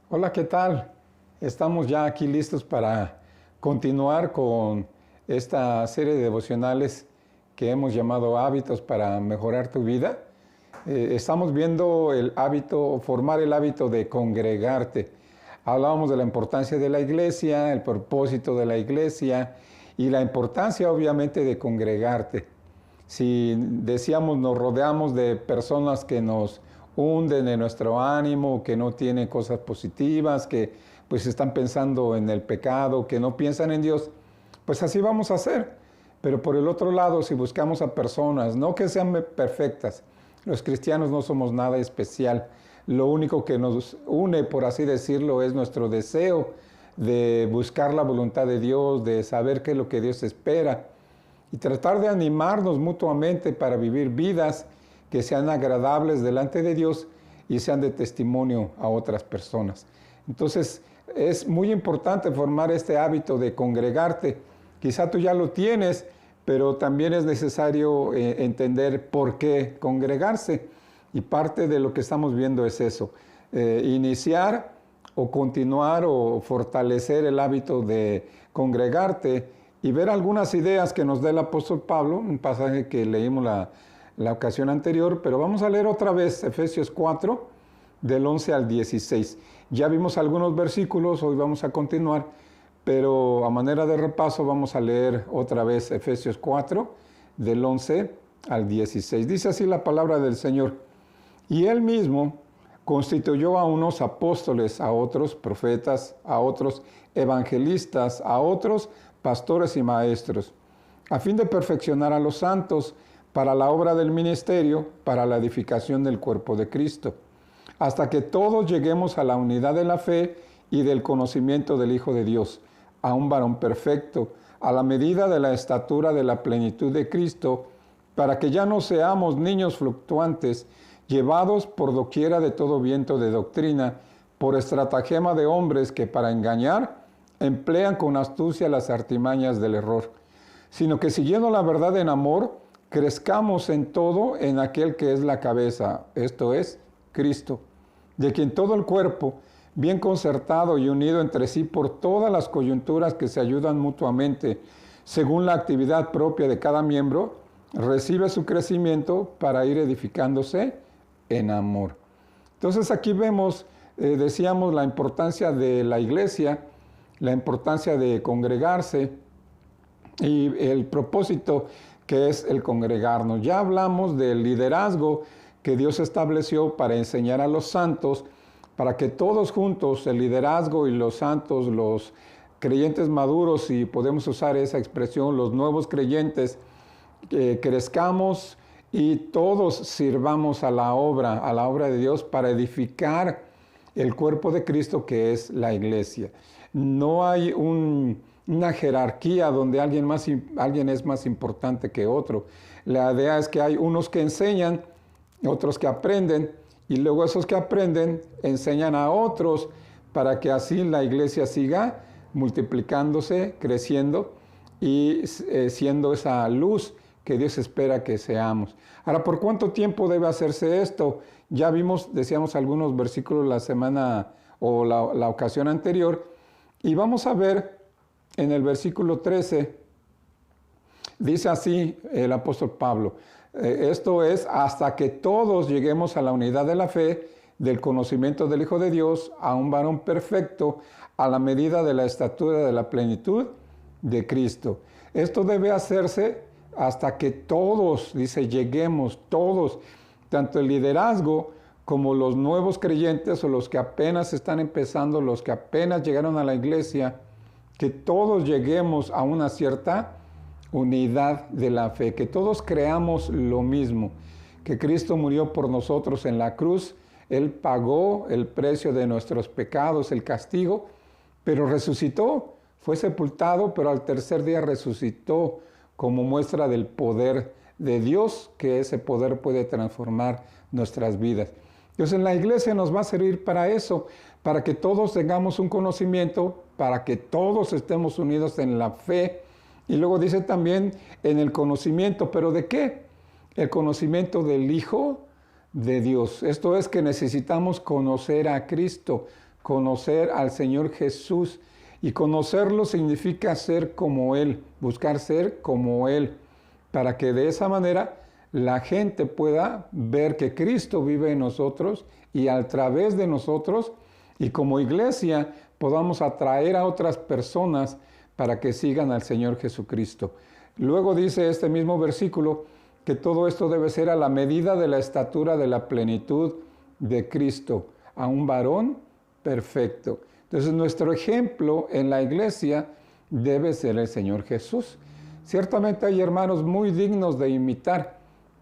Hola, ¿qué tal? Estamos ya aquí listos para continuar con esta serie de devocionales que hemos llamado Hábitos para mejorar tu vida. Estamos viendo el hábito, formar el hábito de congregarte. Hablábamos de la importancia de la iglesia, el propósito de la iglesia y la importancia obviamente de congregarte. Si decíamos nos rodeamos de personas que nos hunden en nuestro ánimo, que no tienen cosas positivas, que pues están pensando en el pecado, que no piensan en Dios, pues así vamos a hacer. Pero por el otro lado, si buscamos a personas, no que sean perfectas, los cristianos no somos nada especial, lo único que nos une, por así decirlo, es nuestro deseo de buscar la voluntad de Dios, de saber qué es lo que Dios espera y tratar de animarnos mutuamente para vivir vidas que sean agradables delante de Dios y sean de testimonio a otras personas. Entonces, es muy importante formar este hábito de congregarte. Quizá tú ya lo tienes, pero también es necesario entender por qué congregarse. Y parte de lo que estamos viendo es eso, iniciar o continuar o fortalecer el hábito de congregarte y ver algunas ideas que nos da el apóstol Pablo, un pasaje que leímos la ocasión anterior, pero vamos a leer otra vez Efesios 4, del 11 al 16. Ya vimos algunos versículos, hoy vamos a continuar, pero a manera de repaso vamos a leer otra vez Efesios 4, del 11 al 16. Dice así la palabra del Señor: y Él mismo constituyó a unos apóstoles, a otros profetas, a otros evangelistas, a otros pastores y maestros, a fin de perfeccionar a los santos para la obra del ministerio, para la edificación del cuerpo de Cristo, hasta que todos lleguemos a la unidad de la fe y del conocimiento del Hijo de Dios, a un varón perfecto, a la medida de la estatura de la plenitud de Cristo, para que ya no seamos niños fluctuantes, llevados por doquiera de todo viento de doctrina, por estratagema de hombres que para engañar emplean con astucia las artimañas del error, sino que siguiendo la verdad en amor, crezcamos en todo en aquel que es la cabeza, esto es, Cristo, de quien todo el cuerpo, bien concertado y unido entre sí por todas las coyunturas que se ayudan mutuamente, según la actividad propia de cada miembro, recibe su crecimiento para ir edificándose en amor. Entonces aquí vemos, decíamos, la importancia de la iglesia, la importancia de congregarse y el propósito que es el congregarnos. Ya hablamos del liderazgo que Dios estableció para enseñar a los santos, para que todos juntos, el liderazgo y los santos, los creyentes maduros, si podemos usar esa expresión, los nuevos creyentes, crezcamos y todos sirvamos a la obra de Dios para edificar el cuerpo de Cristo que es la iglesia. No hay una jerarquía donde alguien es más importante que otro. La idea es que hay unos que enseñan, otros que aprenden, y luego esos que aprenden enseñan a otros para que así la iglesia siga multiplicándose, creciendo y siendo esa luz que Dios espera que seamos. Ahora, ¿por cuánto tiempo debe hacerse esto? Ya vimos, decíamos algunos versículos la semana o la ocasión anterior, y vamos a ver en el versículo 13, dice así el apóstol Pablo, esto es hasta que todos lleguemos a la unidad de la fe, del conocimiento del Hijo de Dios, a un varón perfecto, a la medida de la estatura de la plenitud de Cristo. Esto debe hacerse hasta que todos, dice, lleguemos, todos, tanto el liderazgo como los nuevos creyentes o los que apenas están empezando, los que apenas llegaron a la iglesia, que todos lleguemos a una cierta unidad de la fe, que todos creamos lo mismo, que Cristo murió por nosotros en la cruz, Él pagó el precio de nuestros pecados, el castigo, pero resucitó, fue sepultado, pero al tercer día resucitó como muestra del poder de Dios, que ese poder puede transformar nuestras vidas. Entonces en la iglesia nos va a servir para eso, para que todos tengamos un conocimiento, para que todos estemos unidos en la fe. Y luego dice también en el conocimiento, ¿pero de qué? El conocimiento del Hijo de Dios. Esto es que necesitamos conocer a Cristo, conocer al Señor Jesús. Y conocerlo significa ser como Él, buscar ser como Él, para que de esa manera la gente pueda ver que Cristo vive en nosotros y a través de nosotros, y como iglesia podamos atraer a otras personas para que sigan al Señor Jesucristo. Luego dice este mismo versículo que todo esto debe ser a la medida de la estatura de la plenitud de Cristo, a un varón perfecto. Entonces nuestro ejemplo en la iglesia debe ser el Señor Jesús. Ciertamente hay hermanos muy dignos de imitar,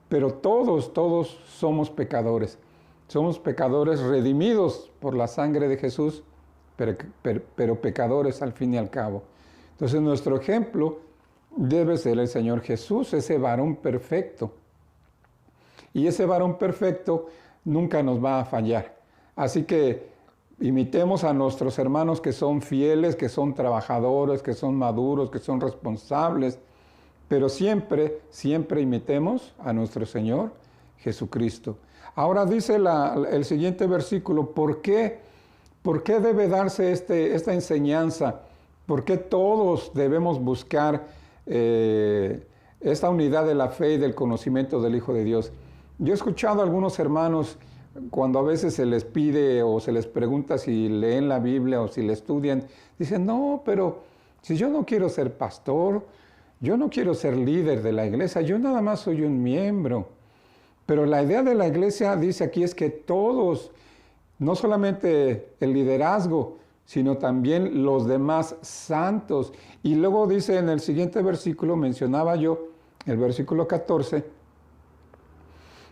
pero todos somos pecadores. Somos pecadores redimidos por la sangre de Jesús, pero pecadores al fin y al cabo. Entonces nuestro ejemplo debe ser el Señor Jesús, ese varón perfecto. Y ese varón perfecto nunca nos va a fallar. Así que imitemos a nuestros hermanos que son fieles, que son trabajadores, que son maduros, que son responsables, pero siempre imitemos a nuestro Señor Jesucristo. Ahora dice el siguiente versículo, ¿por qué debe darse esta enseñanza? ¿Por qué todos debemos buscar esta unidad de la fe y del conocimiento del Hijo de Dios? Yo he escuchado a algunos hermanos cuando a veces se les pide o se les pregunta si leen la Biblia o si la estudian, dicen, no, pero si yo no quiero ser pastor, yo no quiero ser líder de la iglesia, yo nada más soy un miembro. Pero la idea de la iglesia, dice aquí, es que todos, no solamente el liderazgo, sino también los demás santos. Y luego dice en el siguiente versículo, mencionaba yo, el versículo 14,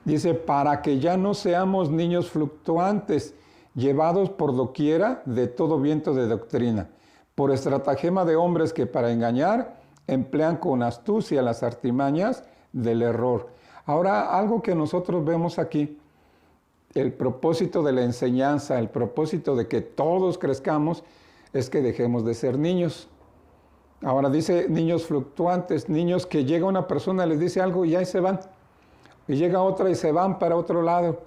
dice, para que ya no seamos niños fluctuantes, llevados por doquiera de todo viento de doctrina, por estratagema de hombres que para engañar emplean con astucia las artimañas del error. Ahora, algo que nosotros vemos aquí, el propósito de la enseñanza, el propósito de que todos crezcamos, es que dejemos de ser niños. Ahora dice niños fluctuantes, niños que llega una persona, les dice algo y ahí se van. Y llega otra y se van para otro lado.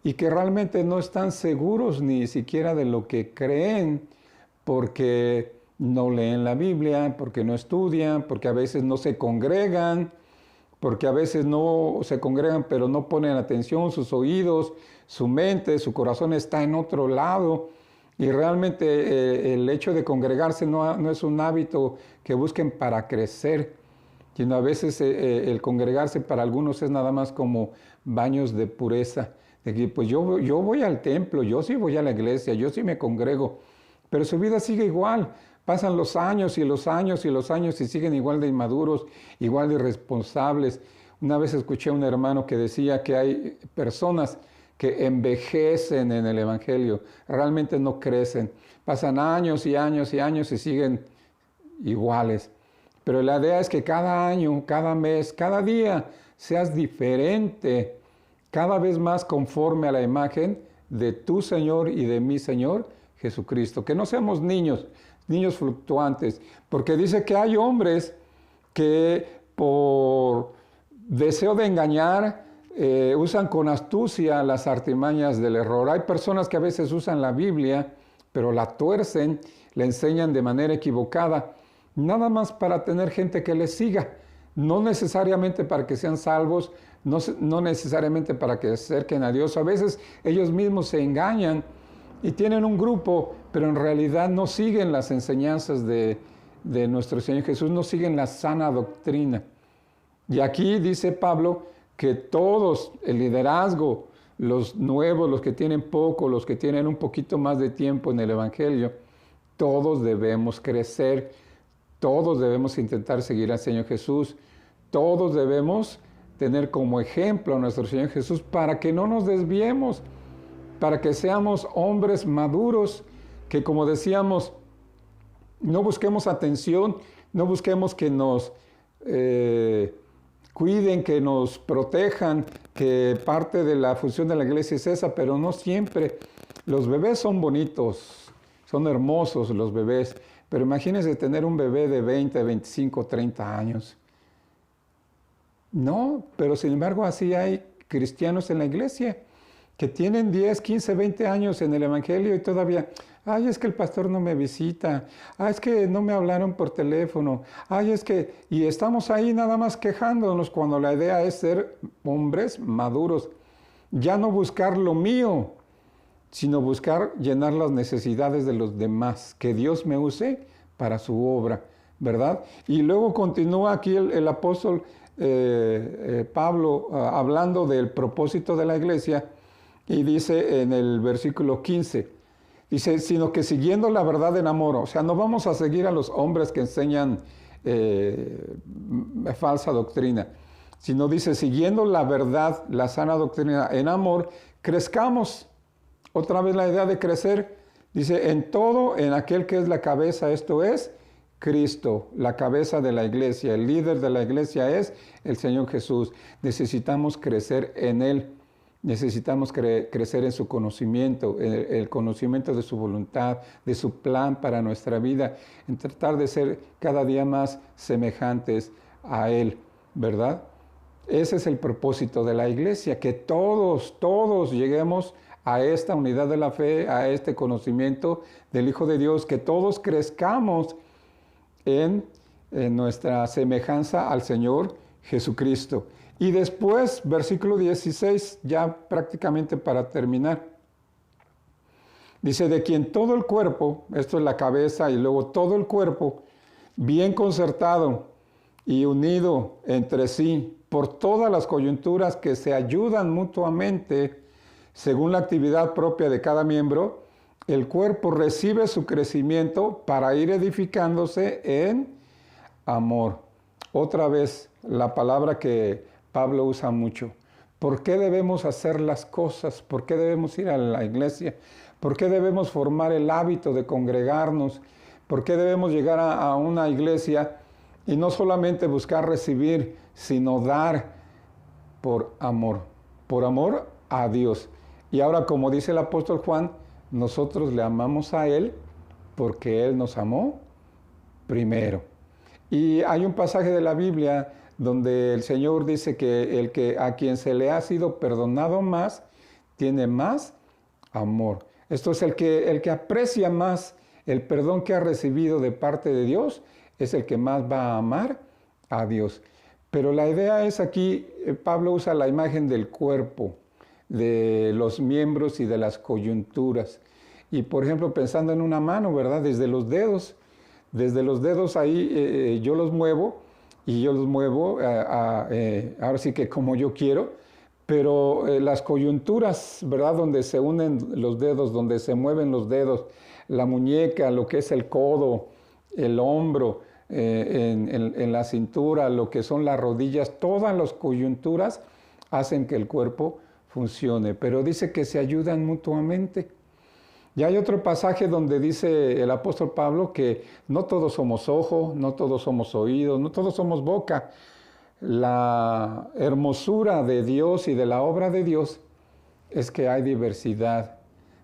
Y que realmente no están seguros ni siquiera de lo que creen, porque no leen la Biblia, porque no estudian, porque a veces no se congregan, porque a veces no se congregan pero no ponen atención, sus oídos, su mente, su corazón está en otro lado. Y realmente el hecho de congregarse no es un hábito que busquen para crecer, sino a veces el congregarse para algunos es nada más como baños de pureza. De que pues yo voy al templo, yo sí voy a la iglesia, yo sí me congrego, pero su vida sigue igual. Pasan los años y los años y los años y siguen igual de inmaduros, igual de irresponsables. Una vez escuché a un hermano que decía que hay personas que envejecen en el Evangelio, realmente no crecen. Pasan años y años y años y siguen iguales. Pero la idea es que cada año, cada mes, cada día seas diferente, cada vez más conforme a la imagen de tu Señor y de mi Señor Jesucristo. Que no seamos niños fluctuantes, porque dice que hay hombres que por deseo de engañar usan con astucia las artimañas del error. Hay personas que a veces usan la Biblia, pero la tuercen, la enseñan de manera equivocada, nada más para tener gente que les siga, no necesariamente para que sean salvos, no necesariamente para que se acerquen a Dios. A veces ellos mismos se engañan y tienen un grupo, pero en realidad no siguen las enseñanzas de nuestro Señor Jesús, no siguen la sana doctrina. Y aquí dice Pablo que todos, el liderazgo, los nuevos, los que tienen poco, los que tienen un poquito más de tiempo en el Evangelio, todos debemos crecer, todos debemos intentar seguir al Señor Jesús, todos debemos tener como ejemplo a nuestro Señor Jesús para que no nos desviemos, para que seamos hombres maduros, que como decíamos, no busquemos atención, no busquemos que nos cuiden, que nos protejan, que parte de la función de la iglesia es esa, pero no siempre. Los bebés son bonitos, son hermosos los bebés, pero imagínense tener un bebé de 20, 25, 30 años. No, pero sin embargo así hay cristianos en la iglesia que tienen 10, 15, 20 años en el Evangelio y todavía, Ay, es que el pastor no me visita. Ay, es que no me hablaron por teléfono. Ay, es que... Y estamos ahí nada más quejándonos cuando la idea es ser hombres maduros. Ya no buscar lo mío, sino buscar llenar las necesidades de los demás. Que Dios me use para su obra, ¿verdad? Y luego continúa aquí el apóstol Pablo hablando del propósito de la iglesia y dice en el versículo 15, dice, sino que siguiendo la verdad en amor, o sea, no vamos a seguir a los hombres que enseñan falsa doctrina, sino dice, siguiendo la verdad, la sana doctrina en amor, crezcamos. Otra vez la idea de crecer, dice, en todo, en aquel que es la cabeza, esto es Cristo, la cabeza de la iglesia, el líder de la iglesia es el Señor Jesús. Necesitamos crecer en Él, necesitamos crecer en su conocimiento, el conocimiento de su voluntad, de su plan para nuestra vida, en tratar de ser cada día más semejantes a Él, ¿verdad? Ese es el propósito de la iglesia, que todos lleguemos a esta unidad de la fe, a este conocimiento del Hijo de Dios, que todos crezcamos en nuestra semejanza al Señor Jesucristo. Y después, versículo 16, ya prácticamente para terminar, dice, de quien todo el cuerpo, esto es la cabeza y luego todo el cuerpo, bien concertado y unido entre sí por todas las coyunturas que se ayudan mutuamente según la actividad propia de cada miembro, el cuerpo recibe su crecimiento para ir edificándose en amor. Otra vez, la palabra que Pablo usa mucho. ¿Por qué debemos hacer las cosas? ¿Por qué debemos ir a la iglesia? ¿Por qué debemos formar el hábito de congregarnos? ¿Por qué debemos llegar a una iglesia y no solamente buscar recibir, sino dar por amor a Dios? Y ahora, como dice el apóstol Juan, nosotros le amamos a Él porque Él nos amó primero. Y hay un pasaje de la Biblia donde el Señor dice que a quien se le ha sido perdonado más, tiene más amor. Esto es el que aprecia más el perdón que ha recibido de parte de Dios, es el que más va a amar a Dios. Pero la idea es aquí, Pablo usa la imagen del cuerpo, de los miembros y de las coyunturas. Y por ejemplo, pensando en una mano, ¿verdad? Desde los dedos ahí yo los muevo y yo los muevo ahora sí que como yo quiero, pero las coyunturas, ¿verdad? Donde se unen los dedos, donde se mueven los dedos, la muñeca, lo que es el codo, el hombro, en la cintura, lo que son las rodillas, todas las coyunturas hacen que el cuerpo funcione, pero dice que se ayudan mutuamente. Y hay otro pasaje donde dice el apóstol Pablo que no todos somos ojo, no todos somos oídos, no todos somos boca. La hermosura de Dios y de la obra de Dios es que hay diversidad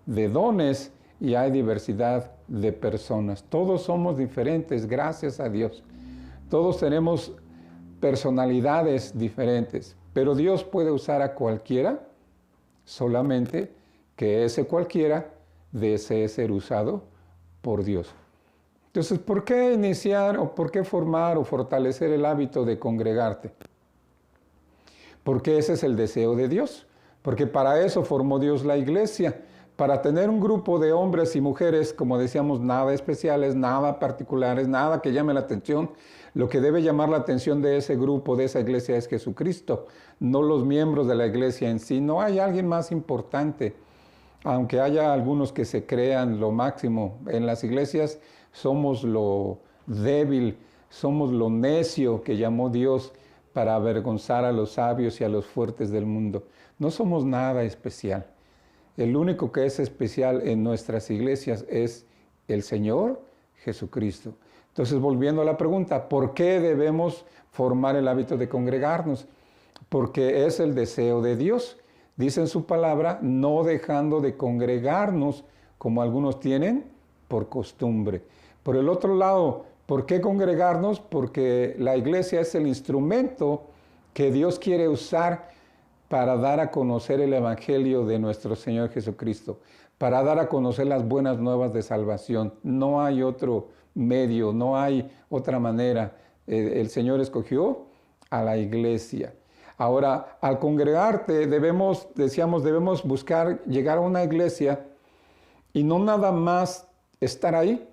de dones y hay diversidad de personas. Todos somos diferentes, gracias a Dios. Todos tenemos personalidades diferentes, pero Dios puede usar a cualquiera, solamente que ese cualquiera desee ser usado por Dios. Entonces, ¿por qué iniciar o por qué formar o fortalecer el hábito de congregarte? Porque ese es el deseo de Dios. Porque para eso formó Dios la iglesia, para tener un grupo de hombres y mujeres, como decíamos, nada especiales, nada particulares, nada que llame la atención. Lo que debe llamar la atención de ese grupo, de esa iglesia, es Jesucristo, no los miembros de la iglesia en sí. No hay alguien más importante, aunque haya algunos que se crean lo máximo. En las iglesias somos lo débil, somos lo necio que llamó Dios para avergonzar a los sabios y a los fuertes del mundo. No somos nada especial. El único que es especial en nuestras iglesias es el Señor Jesucristo. Entonces, volviendo a la pregunta, ¿por qué debemos formar el hábito de congregarnos? Porque es el deseo de Dios. Dice en su palabra, no dejando de congregarnos como algunos tienen por costumbre. Por el otro lado, ¿por qué congregarnos? Porque la iglesia es el instrumento que Dios quiere usar para dar a conocer el Evangelio de nuestro Señor Jesucristo, para dar a conocer las buenas nuevas de salvación. No hay otro medio, no hay otra manera. El Señor escogió a la iglesia. Ahora, al congregarte, debemos buscar llegar a una iglesia y no nada más estar ahí,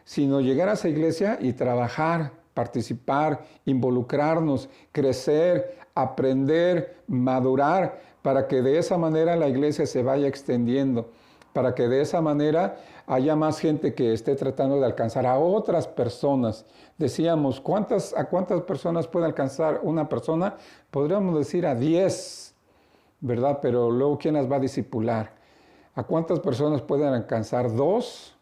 sino llegar a esa iglesia y trabajar, participar, involucrarnos, crecer, aprender, madurar, para que de esa manera la iglesia se vaya extendiendo, para que de esa manera haya más gente que esté tratando de alcanzar a otras personas. Decíamos, ¿a cuántas personas puede alcanzar una persona? Podríamos decir a 10, ¿verdad? Pero luego, ¿quién las va a discipular? ¿A cuántas personas pueden alcanzar 2?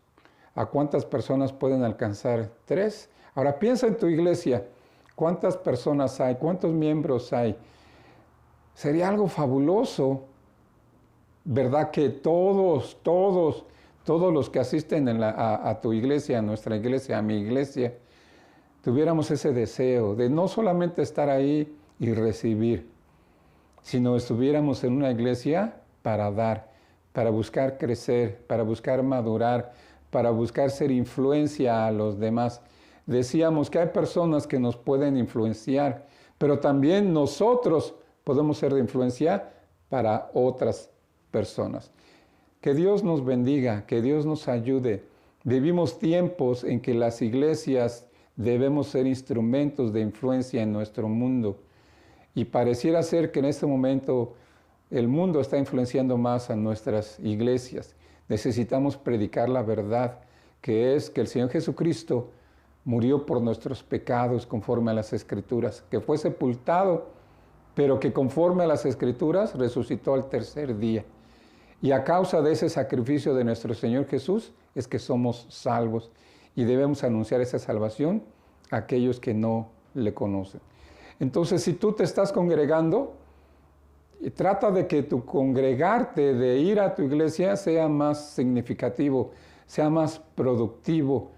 ¿A cuántas personas pueden alcanzar 3? Ahora piensa en tu iglesia, ¿cuántas personas hay? ¿Cuántos miembros hay? Sería algo fabuloso, ¿verdad? Que todos los que asisten a tu iglesia, a nuestra iglesia, a mi iglesia, tuviéramos ese deseo de no solamente estar ahí y recibir, sino estuviéramos en una iglesia para dar, para buscar crecer, para buscar madurar, para buscar ser influencia a los demás. Decíamos que hay personas que nos pueden influenciar, pero también nosotros podemos ser de influencia para otras personas. Que Dios nos bendiga, que Dios nos ayude. Vivimos tiempos en que las iglesias debemos ser instrumentos de influencia en nuestro mundo. Y pareciera ser que en este momento el mundo está influenciando más a nuestras iglesias. Necesitamos predicar la verdad, que es que el Señor Jesucristo murió por nuestros pecados conforme a las Escrituras, que fue sepultado, pero que conforme a las Escrituras resucitó al tercer día. Y a causa de ese sacrificio de nuestro Señor Jesús es que somos salvos y debemos anunciar esa salvación a aquellos que no le conocen. Entonces, si tú te estás congregando, trata de que tu congregarte, de ir a tu iglesia, sea más significativo, sea más productivo.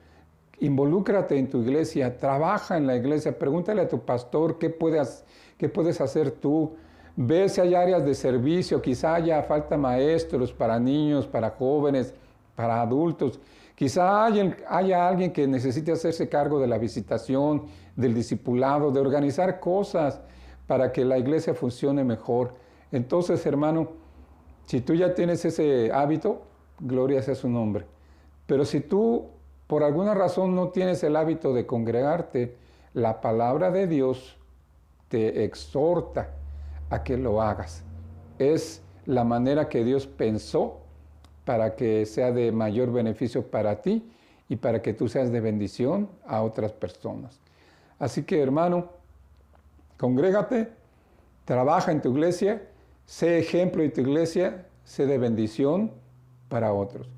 Involúcrate en tu iglesia, trabaja en la iglesia, pregúntale a tu pastor qué puedes hacer tú. Ve si hay áreas de servicio, quizá haya falta maestros para niños, para jóvenes, para adultos. Quizá haya alguien que necesite hacerse cargo de la visitación, del discipulado, de organizar cosas para que la iglesia funcione mejor. Entonces, hermano, si tú ya tienes ese hábito, gloria sea su nombre. Pero si tú por alguna razón no tienes el hábito de congregarte, la palabra de Dios te exhorta a que lo hagas. Es la manera que Dios pensó para que sea de mayor beneficio para ti y para que tú seas de bendición a otras personas. Así que, hermano, congrégate, trabaja en tu iglesia, sé ejemplo de tu iglesia, sé de bendición para otros.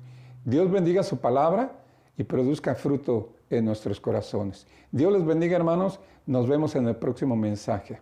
Dios bendiga su palabra y produzca fruto en nuestros corazones. Dios les bendiga, hermanos. Nos vemos en el próximo mensaje.